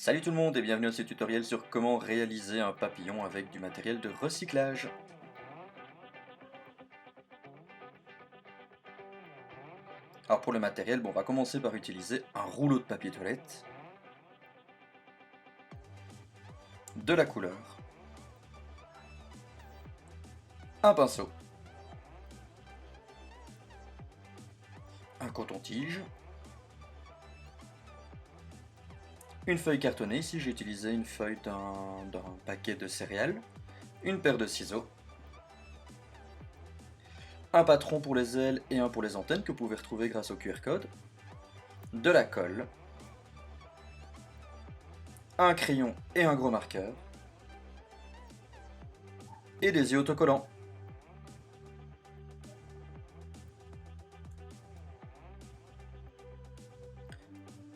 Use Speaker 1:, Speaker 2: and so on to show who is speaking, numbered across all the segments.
Speaker 1: Salut tout le monde et bienvenue à ce tutoriel sur comment réaliser un papillon avec du matériel de recyclage. Alors pour le matériel, on va commencer par utiliser un rouleau de papier toilette, de la couleur, un pinceau, un coton-tige, une feuille cartonnée, ici j'ai utilisé une feuille d'un paquet de céréales, une paire de ciseaux, un patron pour les ailes et un pour les antennes que vous pouvez retrouver grâce au QR code, de la colle, un crayon et un gros marqueur, et des yeux autocollants.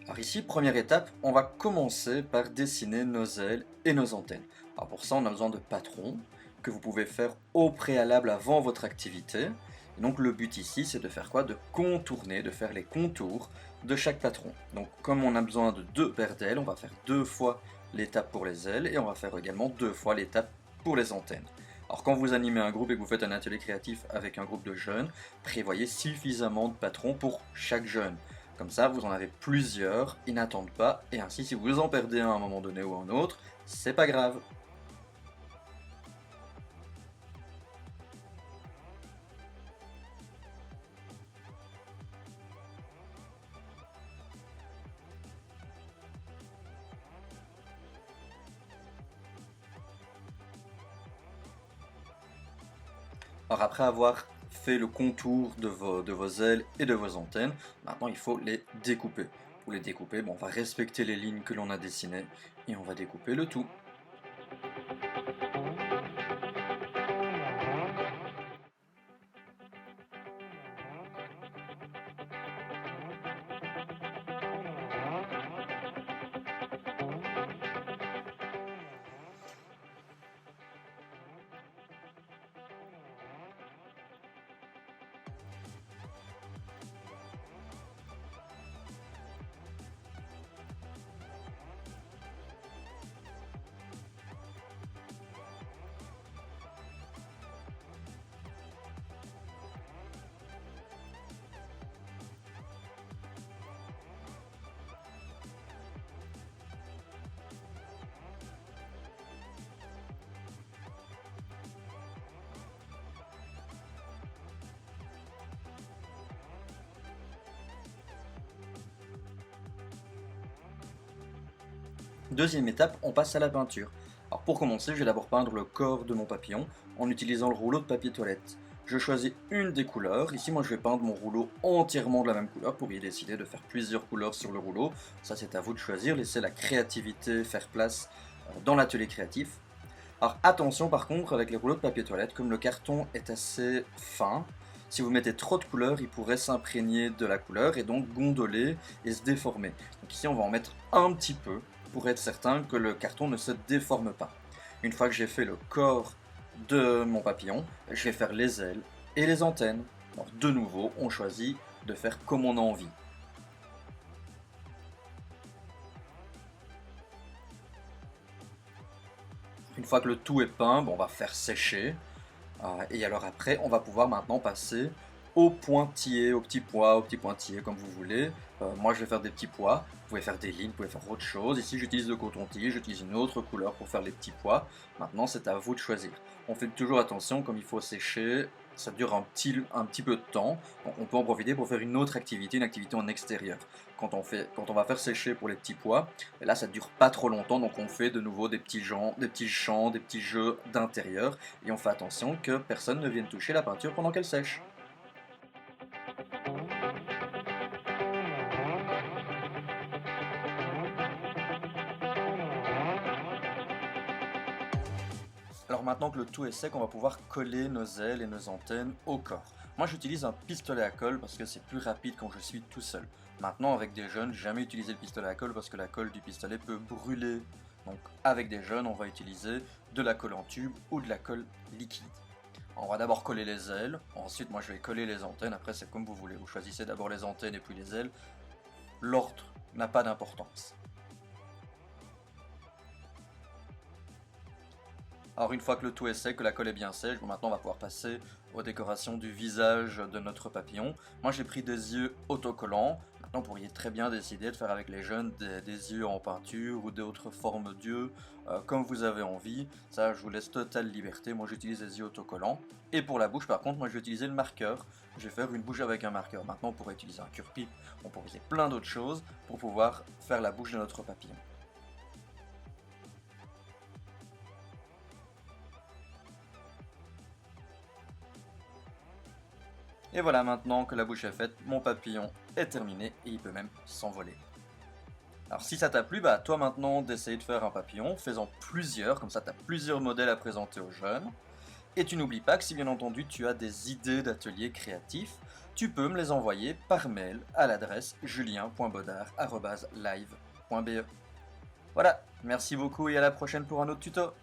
Speaker 1: Alors ici, première étape, on va commencer par dessiner nos ailes et nos antennes. Alors pour ça, on a besoin de patrons que vous pouvez faire au préalable avant votre activité. Et donc le but ici, c'est de faire quoi? De contourner, de faire les contours de chaque patron. Donc comme on a besoin de deux paires d'ailes, on va faire deux fois l'étape pour les ailes et on va faire également deux fois l'étape pour les antennes. Alors quand vous animez un groupe et que vous faites un atelier créatif avec un groupe de jeunes, prévoyez suffisamment de patrons pour chaque jeune. Comme ça, vous en avez plusieurs, ils n'attendent pas, et ainsi si vous en perdez un à un moment donné ou un autre, c'est pas grave. Alors après avoir fait le contour de vos ailes et de vos antennes, maintenant il faut les découper. Pour les découper, on va respecter les lignes que l'on a dessinées, et on va découper le tout. Deuxième étape, on passe à la peinture. Alors pour commencer, je vais d'abord peindre le corps de mon papillon en utilisant le rouleau de papier toilette. Je choisis une des couleurs. Ici, moi, je vais peindre mon rouleau entièrement de la même couleur pour y décider de faire plusieurs couleurs sur le rouleau. Ça, c'est à vous de choisir. Laissez la créativité faire place dans l'atelier créatif. Alors attention par contre avec les rouleaux de papier toilette, comme le carton est assez fin, si vous mettez trop de couleur, il pourrait s'imprégner de la couleur et donc gondoler et se déformer. Donc ici on va en mettre un petit peu pour être certain que le carton ne se déforme pas. Une fois que j'ai fait le corps de mon papillon, je vais faire les ailes et les antennes. Alors de nouveau, on choisit de faire comme on a envie. Une fois que le tout est peint, on va faire sécher. Et alors après, on va pouvoir maintenant passer au pointillé, au petit pois, au petit pointillé, comme vous voulez. Moi, je vais faire des petits pois. Vous pouvez faire des lignes, vous pouvez faire autre chose. Ici, j'utilise le coton-tige, j'utilise une autre couleur pour faire les petits pois. Maintenant, c'est à vous de choisir. On fait toujours attention, comme il faut sécher, ça dure un petit peu de temps. On peut en profiter pour faire une autre activité, une activité en extérieur. Quand on va faire sécher pour les petits pois, et là, ça dure pas trop longtemps, donc on fait de nouveau des petits chants, des petits jeux d'intérieur, et on fait attention que personne ne vienne toucher la peinture pendant qu'elle sèche. Alors maintenant que le tout est sec, on va pouvoir coller nos ailes et nos antennes au corps. Moi j'utilise un pistolet à colle parce que c'est plus rapide quand je suis tout seul. Maintenant avec des jeunes, jamais utiliser le pistolet à colle parce que la colle du pistolet peut brûler. Donc avec des jeunes, on va utiliser de la colle en tube ou de la colle liquide. On va d'abord coller les ailes, ensuite moi je vais coller les antennes, après c'est comme vous voulez. Vous choisissez d'abord les antennes et puis les ailes. L'ordre n'a pas d'importance. Alors une fois que le tout est sec, que la colle est bien sèche, bon, maintenant on va pouvoir passer aux décorations du visage de notre papillon. Moi j'ai pris des yeux autocollants. Maintenant vous pourriez très bien décider de faire avec les jeunes des yeux en peinture ou d'autres formes d'yeux comme vous avez envie. Ça je vous laisse totale liberté, moi j'utilise des yeux autocollants. Et pour la bouche par contre, moi je vais utiliser le marqueur. Je vais faire une bouche avec un marqueur. Maintenant on pourrait utiliser un cure-pipe, on pourrait utiliser plein d'autres choses pour pouvoir faire la bouche de notre papillon. Et voilà, maintenant que la bouche est faite, mon papillon est terminé et il peut même s'envoler. Alors si ça t'a plu, bah à toi maintenant d'essayer de faire un papillon, fais-en plusieurs, comme ça tu as plusieurs modèles à présenter aux jeunes. Et tu n'oublies pas que si bien entendu tu as des idées d'ateliers créatifs, tu peux me les envoyer par mail à l'adresse julien.bodard@live.be. Voilà, merci beaucoup et à la prochaine pour un autre tuto.